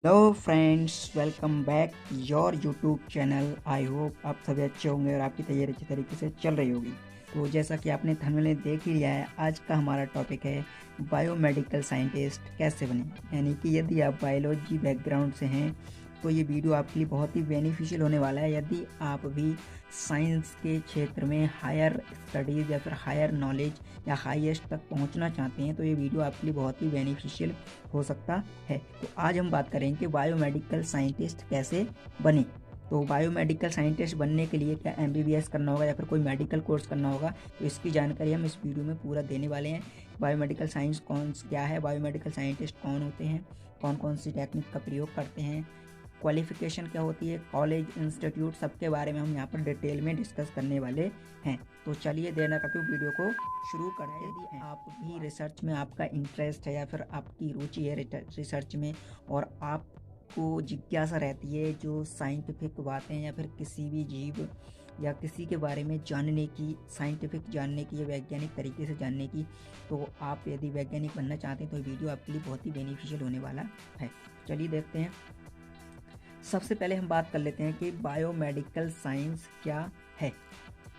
Hello friends, welcome back your YouTube channel. I hope आप सभी अच्छे होंगे और आपकी तैयारी अच्छी तरीके से चल रही होगी। तो जैसा कि आपने थंबनेल में देख ही लिया है, आज का हमारा टॉपिक है बायोमेडिकल साइंटिस्ट कैसे बने। यानी कि यदि आप बायोलॉजी बैकग्राउंड से हैं तो ये वीडियो आपके लिए बहुत ही बेनिफिशियल होने वाला है। यदि आप भी साइंस के क्षेत्र में हायर स्टडीज़ या फिर हायर नॉलेज या हाईएस्ट तक पहुंचना चाहते हैं तो ये वीडियो आपके लिए बहुत ही बेनिफिशियल हो सकता है। तो आज हम बात करेंगे कि बायोमेडिकल साइंटिस्ट कैसे बने। तो बायोमेडिकल साइंटिस्ट बनने के लिए क्या एमबीबीएस करना होगा या फिर कोई मेडिकल कोर्स करना होगा, तो इसकी जानकारी हम इस वीडियो में पूरा देने वाले हैं। बायोमेडिकल साइंस क्या है, बायोमेडिकल साइंटिस्ट कौन होते हैं, कौन कौन सी टेक्निक का प्रयोग करते हैं, क्वालिफिकेशन क्या होती है, कॉलेज इंस्टीट्यूट, सबके बारे में हम यहाँ पर डिटेल में डिस्कस करने वाले हैं। तो चलिए देर ना करते हुए वीडियो को शुरू करते हैं। यदि आप भी रिसर्च में आपका इंटरेस्ट है या फिर आपकी रुचि है रिसर्च में और आपको जिज्ञासा रहती है जो साइंटिफिक बातें या फिर किसी भी जीव या किसी के बारे में जानने की, साइंटिफिक जानने की या वैज्ञानिक तरीके से जानने की, तो आप यदि वैज्ञानिक बनना चाहते हैं तो वीडियो आपके लिए बहुत ही बेनिफिशियल होने वाला है। चलिए देखते हैं। सबसे पहले हम बात कर लेते हैं कि बायोमेडिकल साइंस क्या है।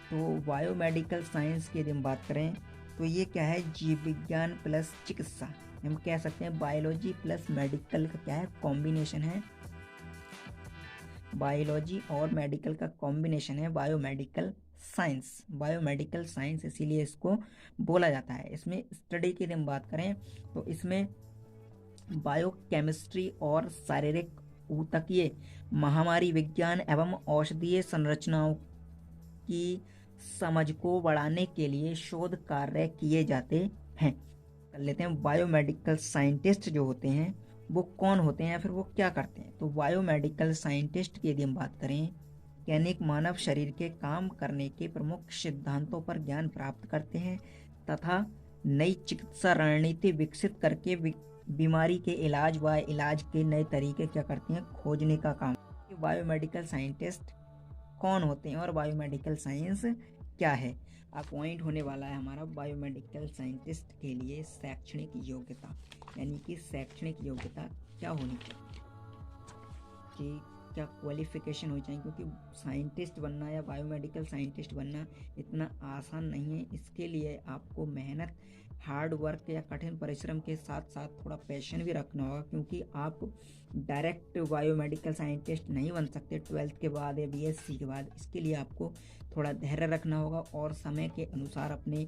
तो बायोमेडिकल साइंस की यदि हम बात करें तो ये क्या है, जीव विज्ञान प्लस चिकित्सा। हम कह सकते हैं बायोलॉजी प्लस मेडिकल का क्या है, कॉम्बिनेशन है। बायोलॉजी और मेडिकल का कॉम्बिनेशन है बायोमेडिकल साइंस। बायोमेडिकल साइंस इसीलिए इसको बोला जाता है। इसमें स्टडी की यदि हम बात करें तो इसमें बायोकेमिस्ट्री और शारीरिक ऊतकीय, महामारी विज्ञान एवं औषधीय संरचनाओं की समझ को बढ़ाने के लिए शोध कार्य किए जाते हैं। कर लेते हैं बायोमेडिकल साइंटिस्ट जो होते हैं वो कौन होते हैं या फिर वो क्या करते हैं। तो बायोमेडिकल साइंटिस्ट की यदि हम बात करें, वैज्ञानिक मानव शरीर के काम करने के प्रमुख सिद्धांतों पर ज्ञान प्राप्त करते हैं तथा नई चिकित्सा रणनीति विकसित करके बीमारी के इलाज व इलाज के नए तरीके क्या करते हैं, खोजने का काम। बायोमेडिकल साइंटिस्ट कौन होते हैं और बायोमेडिकल साइंस क्या है। अब पॉइंट होने वाला है हमारा बायोमेडिकल साइंटिस्ट के लिए शैक्षणिक योग्यता। यानी कि शैक्षणिक योग्यता क्या होनी चाहिए, कि क्या क्वालिफिकेशन हो चाहिए, क्योंकि साइंटिस्ट बनना या बायोमेडिकल साइंटिस्ट बनना इतना आसान नहीं है। इसके लिए आपको मेहनत, हार्ड वर्क या कठिन परिश्रम के साथ साथ थोड़ा पैशन भी रखना होगा, क्योंकि आप डायरेक्ट बायोमेडिकल साइंटिस्ट नहीं बन सकते 12th के बाद या बीएससी के बाद। इसके लिए आपको थोड़ा धैर्य रखना होगा और समय के अनुसार अपने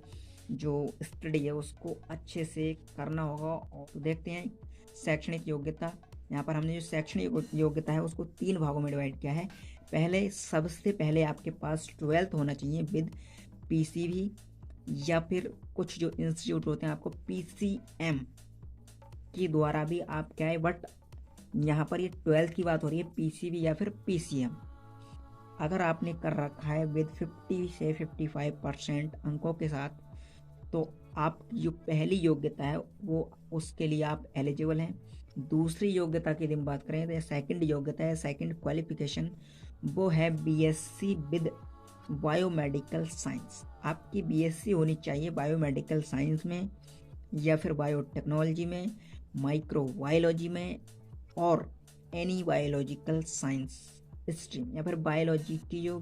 जो स्टडी है उसको अच्छे से करना होगा। और तो देखते हैं शैक्षणिक योग्यता। यहाँ पर हमने जो शैक्षणिक योग्यता है उसको 3 भागों में डिवाइड किया है। पहले, सबसे पहले आपके पास 12th होना चाहिए विद पीसीबी, या फिर कुछ जो इंस्टीट्यूट होते हैं आपको पीसीएम के द्वारा भी आप क्या है, बट यहाँ पर ये 12th की बात हो रही है, पीसीबी या फिर पीसीएम अगर आपने कर रखा है विद 50 से 55% अंकों के साथ, तो आप जो पहली योग्यता है वो उसके लिए आप एलिजिबल हैं। दूसरी योग्यता की हम बात करें तो सेकंड योग्यता है, सेकंड क्वालिफिकेशन, वो है बीएससी विद बायोमेडिकल साइंस। आपकी बीएससी होनी चाहिए बायोमेडिकल साइंस में या फिर बायोटेक्नोलॉजी में, माइक्रोबायोलॉजी में और एनी बायोलॉजिकल साइंस स्ट्रीम, या फिर बायोलॉजी की जो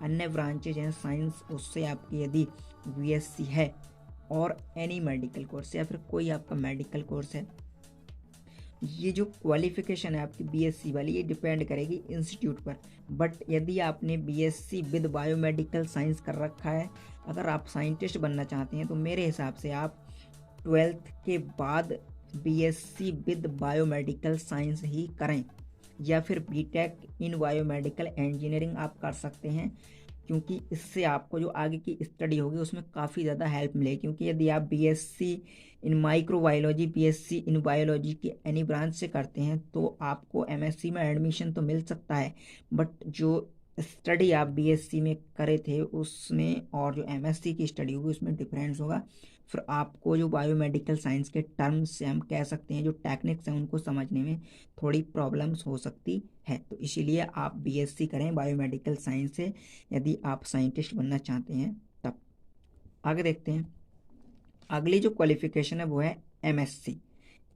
अन्य ब्रांचेज हैं साइंस, उससे आपकी यदि बीएससी है और एनी मेडिकल कोर्स या फिर कोई आपका मेडिकल कोर्स है। ये जो क्वालिफिकेशन है आपकी बीएससी वाली, ये डिपेंड करेगी इंस्टीट्यूट पर। बट यदि आपने बीएससी विद बायोमेडिकल साइंस कर रखा है, अगर आप साइंटिस्ट बनना चाहते हैं तो मेरे हिसाब से आप 12th के बाद बीएससी विद बायोमेडिकल साइंस ही करें, या फिर बीटेक इन बायोमेडिकल इंजीनियरिंग आप कर सकते हैं, क्योंकि इससे आपको जो आगे की स्टडी होगी उसमें काफ़ी ज़्यादा हेल्प मिलेगी। क्योंकि यदि आप BSc in microbiology, BSc in biology की एनी ब्रांच से करते हैं तो आपको एमएससी में एडमिशन तो मिल सकता है, बट जो स्टडी आप बीएससी में करे थे उसमें और जो एमएससी की स्टडी होगी उसमें डिफरेंस होगा। फिर आपको जो बायोमेडिकल साइंस के टर्म्स से हम कह सकते हैं, जो टेक्निक्स हैं उनको समझने में थोड़ी प्रॉब्लम्स हो सकती है। तो इसीलिए आप बीएससी करें बायोमेडिकल साइंस से यदि आप साइंटिस्ट बनना चाहते हैं तब। आगे देखते हैं। अगली जो क्वालिफिकेशन है वो है एमएससी।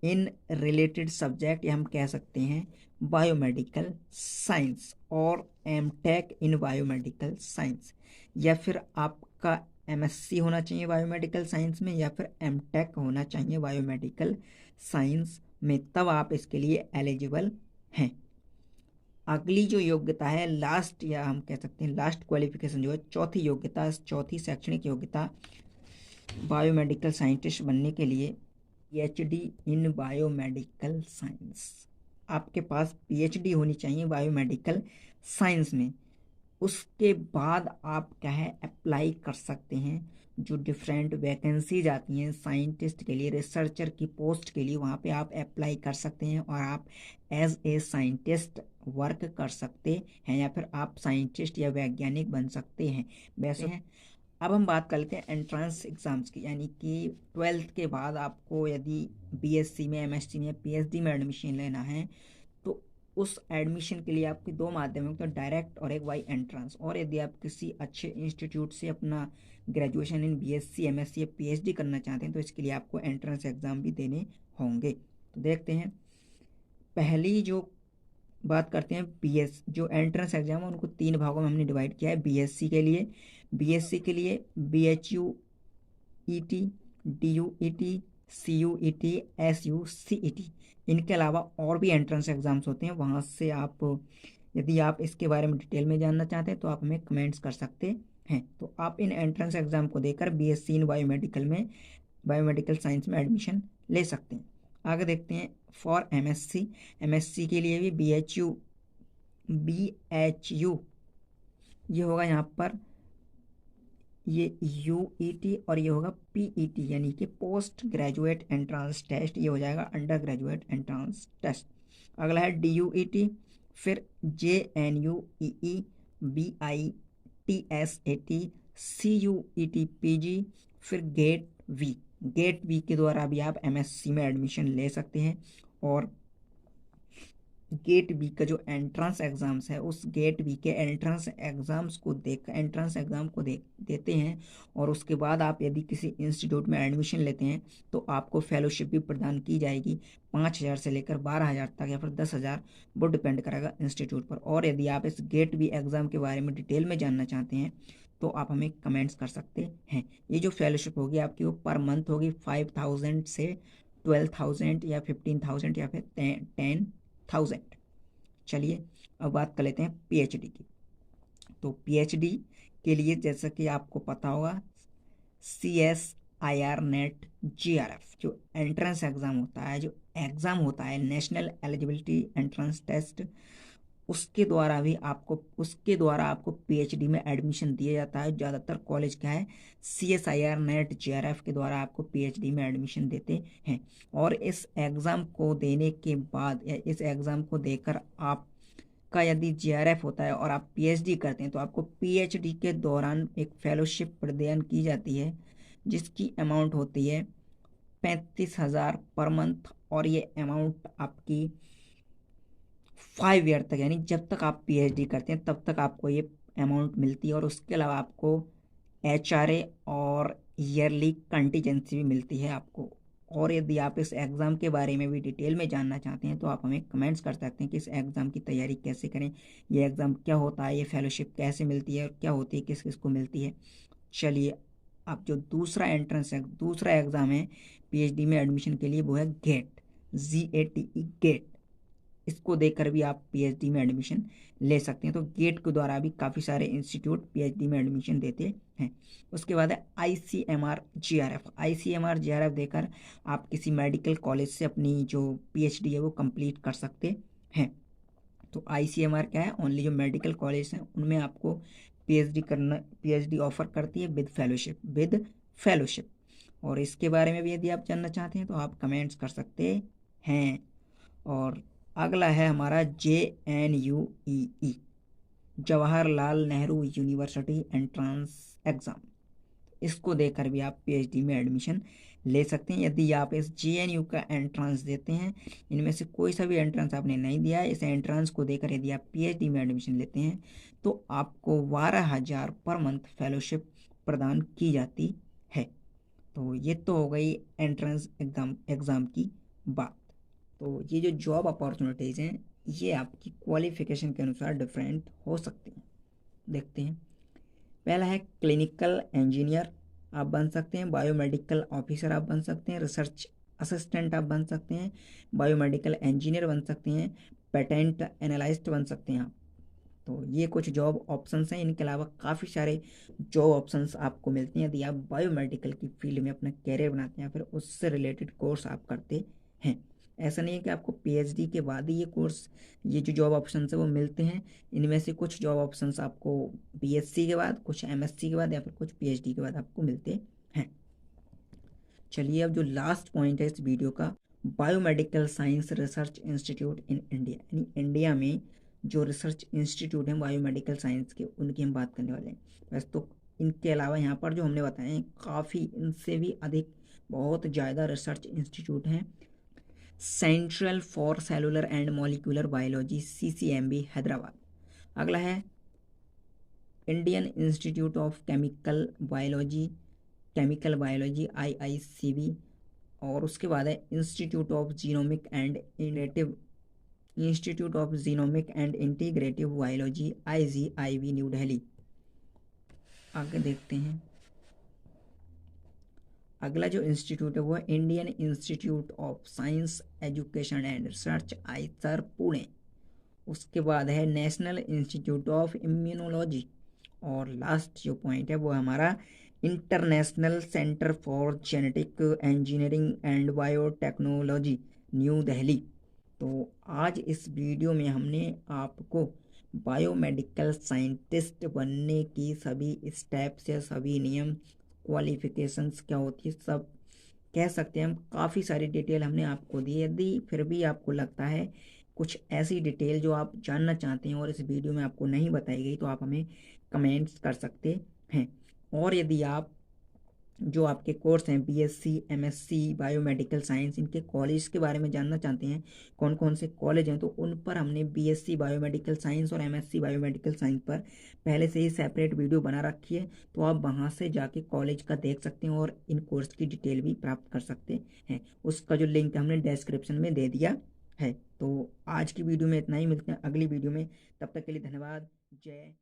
इन रिलेटेड सब्जेक्ट, या हम कह सकते हैं बायोमेडिकल साइंस, और एमटेक इन बायोमेडिकल साइंस, या फिर आपका एमएससी होना चाहिए बायोमेडिकल साइंस में, या फिर एमटेक होना चाहिए बायोमेडिकल साइंस में, तब आप इसके लिए एलिजिबल हैं। अगली जो योग्यता है लास्ट, या हम कह सकते हैं लास्ट क्वालिफिकेशन जो है, चौथी योग्यता, चौथी शैक्षणिक योग्यता बायोमेडिकल साइंटिस्ट बनने के लिए पीएचडी इन बायोमेडिकल साइंस। आपके पास पीएचडी होनी चाहिए बायोमेडिकल साइंस में। उसके बाद आप क्या है अप्लाई कर सकते हैं, जो डिफरेंट वैकेंसीज आती हैं साइंटिस्ट के लिए, रिसर्चर की पोस्ट के लिए, वहाँ पे आप अप्लाई कर सकते हैं और आप एज ए साइंटिस्ट वर्क कर सकते हैं, या फिर आप साइंटिस्ट या वैज्ञानिक बन सकते हैं वैसे हैं। अब हम बात कर लेते हैं एंट्रेंस एग्जाम्स की, यानी कि 12th के बाद आपको यदि बीएससी में, एमएससी में, पीएचडी में एडमिशन लेना है, तो उस एडमिशन के लिए आपके दो माध्यम हैं, तो डायरेक्ट और एक बाई एंट्रेंस। और यदि आप किसी अच्छे इंस्टीट्यूट से अपना ग्रेजुएशन इन बीएससी, एमएससी या पीएचडी करना चाहते हैं, तो इसके लिए आपको एंट्रेंस एग्जाम भी देने होंगे। तो देखते हैं, पहली जो बात करते हैं बीएस, जो एंट्रेंस एग्जाम है उनको 3 भागों में हमने डिवाइड किया है। बीएससी के लिए BHUET, DUET, CUET, SUCET। इनके अलावा और भी एंट्रेंस एग्जाम्स होते हैं, वहाँ से आप यदि आप इसके बारे में डिटेल में जानना चाहते हैं तो आप हमें कमेंट्स कर सकते हैं। तो आप इन एंट्रेंस एग्जाम को देकर बीएससी इन बायोमेडिकल साइंस में एडमिशन ले सकते हैं। आगे देखते हैं फॉर एमएससी के लिए भी BHU ये होगा यहाँ पर, ये UET, और ये होगा PET, यानी कि पोस्ट ग्रेजुएट एंट्रांस टेस्ट, ये हो जाएगा अंडर ग्रेजुएट एंट्रांस टेस्ट। अगला है DUET, फिर JNUEE, BITSAT, CUET PG, फिर गेट वी के द्वारा भी आप एमएससी में एडमिशन ले सकते हैं। और गेट बी का जो एंट्रेंस एग्जाम्स है, उस गेट बी के एंट्रेंस एग्जाम को देते हैं, और उसके बाद आप यदि किसी इंस्टीट्यूट में एडमिशन लेते हैं तो आपको फेलोशिप भी प्रदान की जाएगी 5,000 से लेकर 12,000 तक, या फिर 10,000, वो डिपेंड करेगा इंस्टीट्यूट पर। और यदि आप इस गेट बी एग्जाम के बारे में डिटेल में जानना चाहते हैं तो आप हमें कमेंट्स कर सकते हैं। ये जो फेलोशिप होगी आपकी, वो पर मंथ होगी 5,000 से 12,000 या 15,000 या फिर 10,000। चलिए अब बात कर लेते हैं पीएचडी की। तो पीएचडी के लिए जैसा कि आपको पता होगा CSIR NET GRF जो एंट्रेंस एग्जाम होता है, जो एग्जाम होता है नेशनल एलिजिबिलिटी एंट्रेंस टेस्ट, उसके द्वारा आपको पीएचडी में एडमिशन दिया जाता है। ज़्यादातर कॉलेज क्या है CSIR NET GRF के द्वारा आपको पीएचडी में एडमिशन देते हैं। और इस एग्ज़ाम को देने के बाद, या इस एग्ज़ाम को देकर आपका यदि GRF होता है और आप पीएचडी करते हैं, तो आपको पीएचडी के दौरान एक फेलोशिप प्रदान की जाती है, जिसकी अमाउंट होती है 35,000 पर मंथ। और ये अमाउंट आपकी 5 ईयर तक, यानी जब तक आप पीएचडी करते हैं तब तक आपको ये अमाउंट मिलती है। और उसके अलावा आपको HRA और ईयरली कंटीजेंसी भी मिलती है आपको। और यदि आप इस एग्ज़ाम के बारे में भी डिटेल में जानना चाहते हैं तो आप हमें कमेंट्स कर सकते हैं कि इस एग्ज़ाम की तैयारी कैसे करें, ये एग्ज़ाम क्या होता है, ये फेलोशिप कैसे मिलती है और क्या होती है, किस किस को मिलती है। चलिए, अब जो दूसरा एग्ज़ाम है पीएचडी में एडमिशन के लिए, वो है GATE गेट। इसको देकर भी आप पीएचडी में एडमिशन ले सकते हैं। तो गेट के द्वारा भी काफ़ी सारे इंस्टीट्यूट पीएचडी में एडमिशन देते हैं। उसके बाद है ICMR GRF देकर आप किसी मेडिकल कॉलेज से अपनी जो पीएचडी है वो कंप्लीट कर सकते हैं। तो ICMR क्या है, ओनली जो मेडिकल कॉलेज हैं उनमें आपको पीएचडी ऑफर करती है विद फेलोशिप। और इसके बारे में भी यदि आप जानना चाहते हैं तो आप कमेंट्स कर सकते हैं। और अगला है हमारा JNUEE, Jawaharlal Nehru university entrance exam. इसको देकर भी आप पीएचडी में एडमिशन ले सकते हैं। यदि आप इस JNU का एंट्रेंस देते हैं, इनमें से कोई सा भी एंट्रेंस आपने नहीं दिया है, इस एंट्रेंस को देकर यदि आप पीएचडी में एडमिशन लेते हैं तो आपको 12,000 पर मंथ फेलोशिप प्रदान की जाती है। तो ये तो हो गई एंट्रेंस एग्ज़ाम की बात। तो ये जो जॉब अपॉर्चुनिटीज़ हैं ये आपकी क्वालिफिकेशन के अनुसार डिफरेंट हो सकती हैं। देखते हैं। पहला है क्लिनिकल इंजीनियर आप बन सकते हैं, बायोमेडिकल ऑफिसर आप बन सकते हैं, रिसर्च असिस्टेंट आप बन सकते हैं, बायोमेडिकल इंजीनियर बन सकते हैं, पेटेंट एनालिस्ट बन सकते हैं आप। तो ये कुछ जॉब ऑप्शंस हैं। इनके अलावा काफ़ी सारे जॉब ऑप्शंस आपको मिलते हैं यदि आप बायोमेडिकल की फील्ड में अपना कैरियर बनाते हैं या फिर उससे रिलेटेड कोर्स आप करते हैं। ऐसा नहीं है कि आपको पीएचडी के बाद ही ये जो जॉब ऑप्शंस है वो मिलते हैं। इनमें से कुछ जॉब ऑप्शंस आपको बीएससी के बाद, कुछ एमएससी के बाद या फिर कुछ पीएचडी के बाद आपको मिलते हैं। चलिए अब जो लास्ट पॉइंट है इस वीडियो का, biomedical science research institute in India, यानी इंडिया में जो रिसर्च इंस्टीट्यूट हैं बायोमेडिकल साइंस के उनकी हम बात करने वाले हैं। वैसे तो इनके अलावा यहाँ पर जो हमने बताए हैं काफ़ी इनसे भी अधिक बहुत ज़्यादा रिसर्च इंस्टीट्यूट हैं। Central for cellular and molecular biology CCMB Hyderabad. अगला है Indian institute of chemical biology IICB। और उसके बाद है institute of genomic and integrative biology IGIB new Delhi. आगे देखते हैं। अगला जो इंस्टीट्यूट है वो है Indian institute of science education and research Eicher Pune. उसके बाद है नेशनल इंस्टीट्यूट ऑफ इम्यूनोलॉजी। और लास्ट जो पॉइंट है वो हमारा international centre for genetic engineering and biotechnology new Delhi. तो आज इस वीडियो में हमने आपको बायोमेडिकल साइंटिस्ट बनने की सभी स्टेप्स या सभी नियम, क्वालिफिकेशंस क्या होती है, सब कह सकते हैं हम, काफ़ी सारी डिटेल हमने आपको दी। यदि फिर भी आपको लगता है कुछ ऐसी डिटेल जो आप जानना चाहते हैं और इस वीडियो में आपको नहीं बताई गई तो आप हमें कमेंट्स कर सकते हैं। और यदि आप जो आपके कोर्स हैं बीएससी, एमएससी, बायोमेडिकल साइंस, इनके कॉलेज के बारे में जानना चाहते हैं कौन कौन से कॉलेज हैं, तो उन पर हमने बीएससी बायोमेडिकल साइंस और एमएससी बायोमेडिकल साइंस पर पहले से ही सेपरेट वीडियो बना रखी है। तो आप वहां से जाके कॉलेज का देख सकते हैं और इन कोर्स की डिटेल भी प्राप्त कर सकते हैं। उसका जो लिंक हमने डिस्क्रिप्शन में दे दिया है। तो आज की वीडियो में इतना ही, मिलते हैं अगली वीडियो में। तब तक के लिए धन्यवाद। जय